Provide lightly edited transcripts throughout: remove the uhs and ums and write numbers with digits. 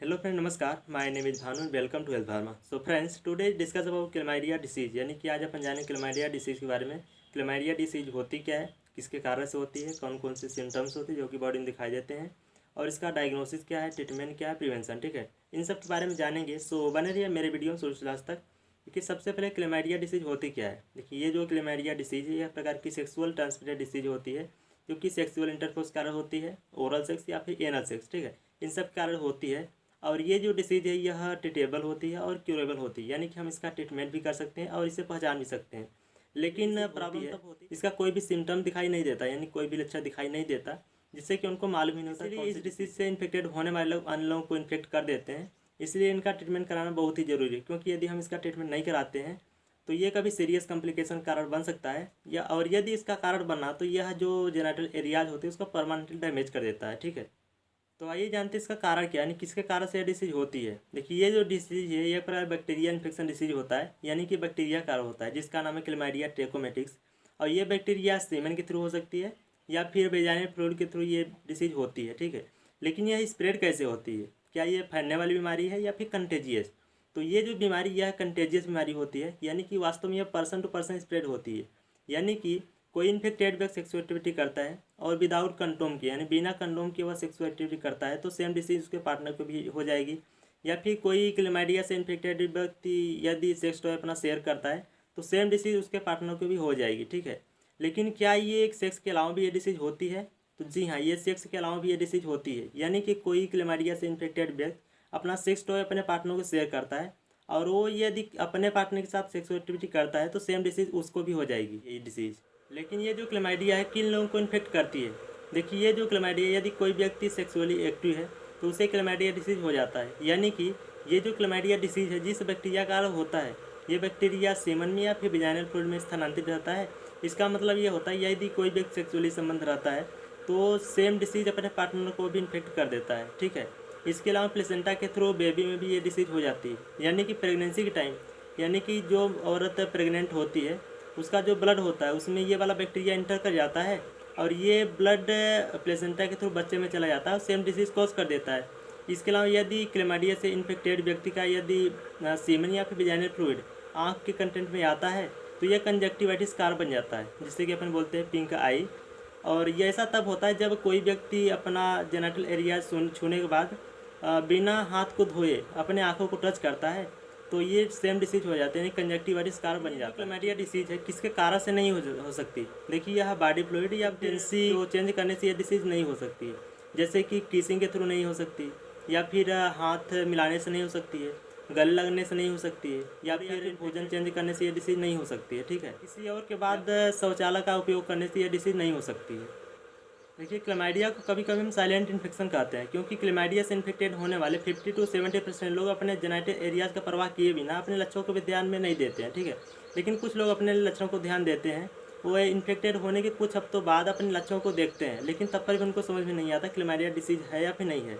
Hello friend, नमस्कार। My name is Bhanu, welcome to health pharma. So friends, today discuss about chlamydia disease, यानी कि आज अपन जाने chlamydia disease के बारे में। क्लैमाइडिया डिसीज होती क्या है, किसके कारण से होती है, कौन कौन से सिम्टम्स होते हैं जो कि बॉडी में दिखाई देते हैं, और इसका डायग्नोसिस क्या है, ट्रीटमेंट क्या है, प्रिवेंशन, ठीक है, इन सब के बारे में जानेंगे। सो बने रहिए मेरे वीडियो शुरू से लास्ट तक। देखिए, सबसे पहले क्लैमाइडिया डिसीज होती क्या है। देखिए, ये जो क्लैमाइडिया डिसीज है, यह प्रकार की सेक्सुअल ट्रांसमिटेड डिसीज होती है, जो कि सेक्सुअल इंटरकोर्स के कारण होती है, ओरल सेक्स या फिर एनल सेक्स, ठीक है, इन सब के कारण होती है। और ये जो डिसीज़ है यह ट्रीटेबल होती है और क्यूरेबल होती है, यानी कि हम इसका ट्रीटमेंट भी कर सकते हैं और इसे पहचान भी सकते हैं। लेकिन प्रॉब्लम तब होती है इसका कोई भी सिम्टम दिखाई नहीं देता, यानी कोई भी लक्षण दिखाई नहीं देता, जिससे कि उनको मालूम ही नहीं होता। इसलिए इस डिसीज से इन्फेक्टेड होने वाले लोग अन्य लोगों को इन्फेक्ट कर देते हैं। इसलिए इनका ट्रीटमेंट कराना बहुत ही ज़रूरी है, क्योंकि यदि हम इसका ट्रीटमेंट नहीं कराते हैं तो ये कभी सीरियस कॉम्प्लिकेशन कारण बन सकता है, या और यदि इसका कारण बना तो यह जो जेनिटल एरियाज होते हैं उसको परमानेंटली डैमेज कर देता है, ठीक है। तो आइए जानते हैं इसका कारण क्या है, यानी किसके कारण से यह डिसीज होती है। देखिए, ये जो डिसीज है यह प्रकार बैक्टीरिया इन्फेक्शन डिसीज होता है, यानी कि बैक्टीरिया कारण होता है, जिसका नाम है क्लैमाइडिया ट्रैकोमैटिस। और ये बैक्टीरिया सीमेन के थ्रू हो सकती है या फिर वेजाइनल फ्लूइड के थ्रू ये डिसीज होती है, ठीक है। लेकिन यह स्प्रेड कैसे होती है, क्या ये फैलने वाली बीमारी है या फिर कंटेजियस। तो ये जो बीमारी यह कंटेजियस बीमारी होती है, यानी कि वास्तव में यह पर्सन टू पर्सन स्प्रेड होती है। यानी कि कोई इन्फेक्टेड व्यक्ति सेक्सुअल एक्टिविटी करता है और विदाउट कंडोम के, यानी बिना कंडोम के वह सेक्सुअल एक्टिविटी करता है, तो सेम डिसीज उसके पार्टनर को भी हो जाएगी। या फिर कोई क्लैमाइडिया से इन्फेक्टेड व्यक्ति यदि सेक्स टॉय अपना शेयर करता है तो सेम डिसीज उसके पार्टनर को भी हो जाएगी, ठीक है। लेकिन क्या ये एक सेक्स के अलावा भी ये डिसीज होती है? तो जी हाँ, ये सेक्स के अलावा भी ये डिसीज होती है। यानी कि कोई क्लैमाइडिया से इन्फेक्टेड व्यक्ति अपना सेक्स टॉय अपने पार्टनर को शेयर करता है, और वो यदि अपने पार्टनर के साथ सेक्सुअल एक्टिविटी करता है तो सेम डिसीज उसको भी हो जाएगी ये डिसीज़। लेकिन ये जो क्लैमाइडिया है किन लोगों को इन्फेक्ट करती है। देखिए, ये जो क्लैमाइडिया, यदि कोई व्यक्ति सेक्सुअली एक्टिव है तो उसे क्लैमाइडिया डिसीज हो जाता है। यानी कि ये जो क्लैमाइडिया डिसीज है जिस बैक्टीरिया का होता है, ये बैक्टीरिया सेमन में या फिर विजाइनल फ्लूइड में स्थानांतरित रहता है। इसका मतलब ये होता है यदि कोई व्यक्ति सेक्सुअली संबंध रहता है तो सेम डिसीज अपने पार्टनर को भी इन्फेक्ट कर देता है, ठीक है। इसके अलावा प्लेसेंटा के थ्रू बेबी में भी ये डिसीज हो जाती है, यानी कि प्रेगनेंसी के टाइम, यानी कि जो औरत प्रेग्नेंट होती है उसका जो ब्लड होता है उसमें ये वाला बैक्टीरिया इंटर कर जाता है, और ये ब्लड प्लेसेंटा के थ्रू बच्चे में चला जाता है और सेम डिसीज़ कॉज कर देता है। इसके अलावा यदि क्लैमाइडिया से इन्फेक्टेड व्यक्ति का यदि सीमन या फिर विजाइनल फ्लूइड आँख के कंटेंट में आता है तो यह कंजक्टिवाइटिस स्कार बन जाता है, जिससे कि अपन बोलते हैं पिंक आई। और ये ऐसा तब होता है जब कोई व्यक्ति अपना जेनिटल एरिया छूने के बाद बिना हाथ को धोए अपने आँखों को टच करता है तो ये सेम डिसीज हो जाते हैं, यानी कंजक्टिवाइटिस कारण बन जाता है। क्लैमाइडिया डिसीज है किसके कारण से नहीं हो सकती। देखिए, यह बॉडी फ्लूइड या टेंसी को चेंज करने से यह डिसीज नहीं हो सकती है, जैसे कि किसिंग के थ्रू नहीं हो सकती, या फिर हाथ मिलाने से नहीं हो सकती है, गले लगने से नहीं हो सकती है, या फिर भोजन चेंज करने से यह डिसीज नहीं हो सकती है, ठीक है। किसी और के बाद शौचालय का उपयोग करने से यह डिसीज नहीं हो सकती है। देखिए, क्लैमाइडिया को कभी कभी हम साइलेंट इन्फेक्शन कहते हैं, क्योंकि क्लैमाइडिया से इन्फेक्टेड होने वाले 50 to 70% लोग अपने जेनिटल एरियाज का परवाह किए बिना अपने लक्षणों को भी ध्यान में नहीं देते हैं, ठीक है। लेकिन कुछ लोग अपने लक्षणों को ध्यान देते हैं, वो इन्फेक्टेड होने के कुछ हफ्तों बाद अपने लक्षणों को देखते हैं, लेकिन तब पर भी उनको समझ में नहीं आता क्लैमाइडिया डिसीज है या फिर नहीं है।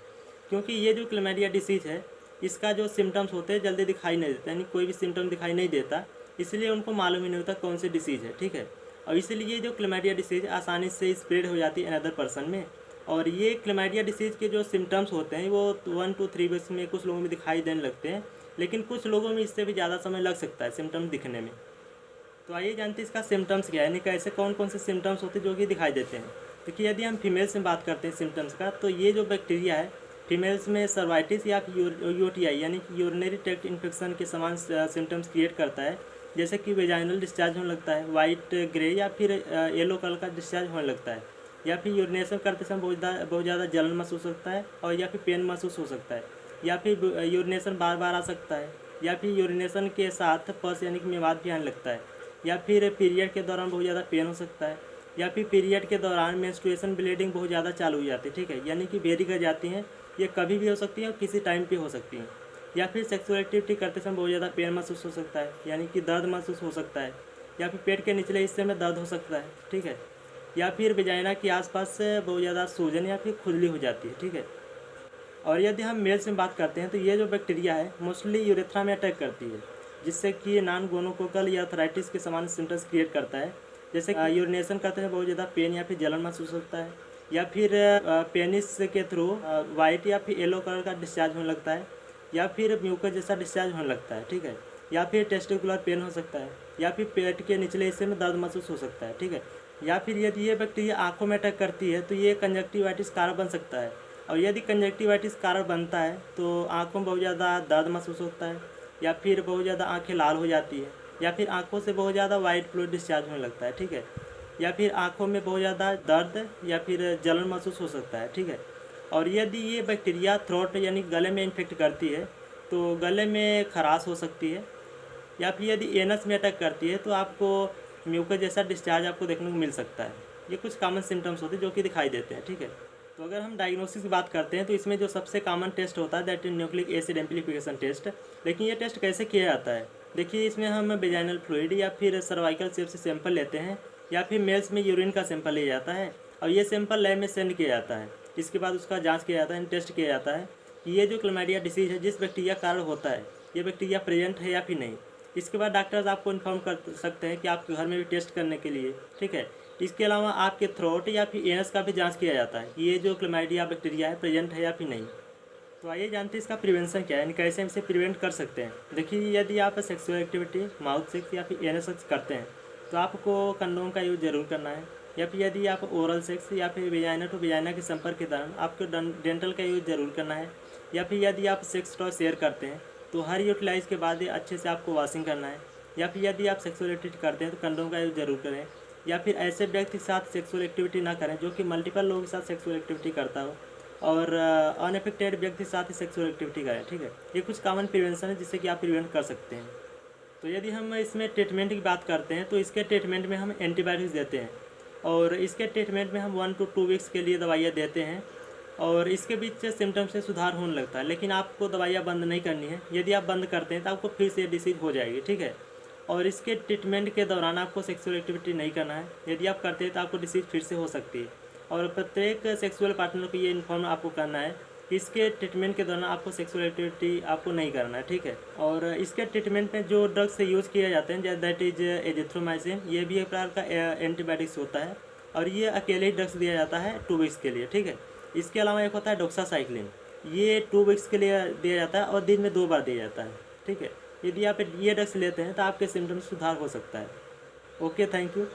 क्योंकि ये जो क्लैमाइडिया डिसीज है इसका जो सिम्टम्स होते हैं जल्दी दिखाई नहीं देता, यानी कोई भी सिम्टम दिखाई नहीं देता, इसलिए उनको मालूम ही नहीं होता कौन सी डिसीज़ है, ठीक है। और इसीलिए जो क्लैमाइडिया डिसीज आसानी से स्प्रेड हो जाती है अनदर पर्सन में। और ये क्लैमाइडिया डिसीज के जो सिम्टम्स होते हैं वो 1 to 3 वीक्स में कुछ लोगों में दिखाई देने लगते हैं, लेकिन कुछ लोगों में इससे भी ज़्यादा समय लग सकता है सिम्टम्स दिखने में। तो आइए जानते हैं इसका सिम्टम्स क्या है, यानी कैसे कौन कौन से सिम्टम्स होते हैं जो कि दिखाई देते हैं। देखिए, यदि हम फीमेल्स में बात करते हैं सिम्टम्स का, तो ये जो बैक्टीरिया है फीमेल्स में सर्वाइटिस या यूटीआई यानी कि यूरिनरी ट्रैक्ट इन्फेक्शन के समान सिम्टम्स क्रिएट करता है, जैसे कि वेजाइनल डिस्चार्ज होने लगता है, वाइट ग्रे या फिर येलो कलर का डिस्चार्ज होने लगता है, या फिर यूरिनेशन करते समय बहुत ज़्यादा जलन महसूस होता है, और या फिर पेन महसूस हो सकता है, या फिर यूरिनेशन बार बार आ सकता है, या फिर यूरिनेशन के साथ पस यानी कि मेवात भी आने लगता है, या फिर पीरियड के दौरान बहुत ज़्यादा पेन हो सकता है, या फिर पीरियड के दौरान मेंस्ट्रुएशन ब्लीडिंग बहुत ज़्यादा चालू हो जाती है, ठीक है, यानी कि वेरी कर जाती हैं। ये कभी भी हो सकती है और किसी टाइम पे हो सकती हैं। या फिर सेक्सुअल एक्टिविटी करते समय बहुत ज़्यादा पेन महसूस हो सकता है, यानी कि दर्द महसूस हो सकता है, या फिर पेट के निचले हिस्से में दर्द हो सकता है, ठीक है, या फिर वजाइना के आसपास से बहुत ज़्यादा सूजन या फिर खुजली हो जाती है, ठीक है। और यदि हम मेल्स में बात करते हैं तो ये जो बैक्टीरिया है मोस्टली यूरेथ्रा में अटैक करती है, जिससे कि नॉन गोनोकोकल या अर्थराइटिस के समान सिम्टम्स क्रिएट करता है, जैसे यूरिनेशन करते हैं बहुत ज़्यादा पेन या फिर जलन महसूस होता है, या फिर पेनिस के थ्रू वाइट या फिर येलो कलर का डिस्चार्ज होने लगता है, या फिर म्यूकस जैसा डिस्चार्ज होने लगता है, ठीक है, या फिर टेस्टिकुलर पेन हो सकता है, या फिर पेट के निचले हिस्से में दर्द महसूस हो सकता है, ठीक है, या फिर यदि ये बैक्टीरिया आँखों में अटैक करती है तो ये कंजक्टिवाइटिस कारण बन सकता है। और यदि कंजक्टिवाइटिस कारण बनता है तो आँखों में बहुत ज़्यादा दर्द महसूस होता है, या फिर बहुत ज़्यादा आँखें लाल हो जाती है, या फिर आँखों से बहुत ज़्यादा वाइट फ्लूइड डिस्चार्ज होने लगता है, ठीक है, या फिर आँखों में बहुत ज़्यादा दर्द या फिर जलन महसूस हो सकता है, ठीक है। और यदि ये बैक्टीरिया थ्रोट यानी गले में इन्फेक्ट करती है तो गले में खराश हो सकती है, या फिर यदि एनस में अटैक करती है तो आपको म्यूकस जैसा डिस्चार्ज आपको देखने को मिल सकता है। ये कुछ कॉमन सिम्टम्स होते हैं जो कि दिखाई देते हैं, ठीक है। तो अगर हम डायग्नोसिस की बात करते हैं तो इसमें जो सबसे कॉमन टेस्ट होता है that is nucleic acid amplification test. लेकिन ये टेस्ट कैसे किया जाता है? देखिए, इसमें हम वेजाइनल फ्लूइड या फिर सर्वाइकल सेप से सैंपल लेते हैं, या फिर मेल्स में यूरिन का सैंपल लिया जाता है और ये सैंपल लैब में सेंड किया जाता है। इसके बाद उसका जाँच किया जाता है, टेस्ट किया जाता है कि ये जो क्लैमाइडिया डिसीज है जिस बैक्टीरिया कारण होता है ये बैक्टीरिया प्रेजेंट है या फिर नहीं। इसके बाद डॉक्टर्स आपको इन्फॉर्म कर सकते हैं कि आपके घर में भी टेस्ट करने के लिए, ठीक है। इसके अलावा आपके थ्रोट या फिर एनस का भी जांच किया जाता है कि ये जो क्लैमाइडिया बैक्टीरिया है प्रेजेंट है या फिर नहीं। तो आइए जानते हैं इसका प्रिवेंशन क्या है, यानी कैसे हम इसे प्रिवेंट कर सकते हैं। देखिए, यदि आप सेक्सुअल एक्टिविटी माउथ सेक्स या फिर एनस सेक्स करते हैं तो आपको कंडोम का यूज जरूर करना है, या फिर यदि आप ओरल सेक्स या फिर वेजाइना टू वेजाइना के संपर्क के दौरान आपको डेंटल का यूज जरूर करना है, या फिर यदि आप सेक्स टॉय शेयर करते हैं तो हर यूटिलाइज के बाद अच्छे से आपको वॉशिंग करना है, या फिर यदि आप सेक्सुअल एक्टिविटी करते हैं तो कंडोम का यूज जरूर करें, या फिर ऐसे व्यक्ति के साथ सेक्सुअल एक्टिविटी ना करें जो कि मल्टीपल लोगों के साथ सेक्सुअल एक्टिविटी करता हो, और अनएफेक्टेड व्यक्ति के साथ ही सेक्सुअल एक्टिविटी करें, ठीक है। ये कुछ कॉमन प्रिवेंशन है जिससे कि आप प्रिवेंट कर सकते हैं। तो यदि हम इसमें ट्रीटमेंट की बात करते हैं तो इसके ट्रीटमेंट में हम एंटीबायोटिक्स देते हैं, और इसके ट्रीटमेंट में हम 1 to 2 वीक्स के लिए दवाइयाँ देते हैं, और इसके बीच सिम्टम्स से सुधार होने लगता है। लेकिन आपको दवाइयाँ बंद नहीं करनी है, यदि आप बंद करते हैं तो आपको फिर से डिसीज हो जाएगी, ठीक है। और इसके ट्रीटमेंट के दौरान आपको सेक्सुअल एक्टिविटी नहीं करना है, यदि आप करते हैं तो आपको डिसीज फिर से हो सकती है। और प्रत्येक सेक्सुअल पार्टनर को ये इन्फॉर्म आपको करना है कि इसके ट्रीटमेंट के दौरान आपको सेक्सुअल एक्टिविटी आपको नहीं करना है, ठीक है। और इसके ट्रीटमेंट में जो ड्रग्स यूज़ किए जाते हैं दैट इज एजिथ्रोमाइसिन, ये भी एक प्रकार का एंटीबायोटिक्स होता है, और ये अकेले ही ड्रग्स दिया जाता है 2 वीक्स के लिए, ठीक है। इसके अलावा एक होता है डोक्सासाइक्लिन, ये 2 वीक्स के लिए दिया जाता है और दिन में 2 बार दिया जाता है, ठीक है। यदि आप ये ड्रग्स लेते हैं तो आपके सिम्टम्स सुधार हो सकता है। Okay, thank you.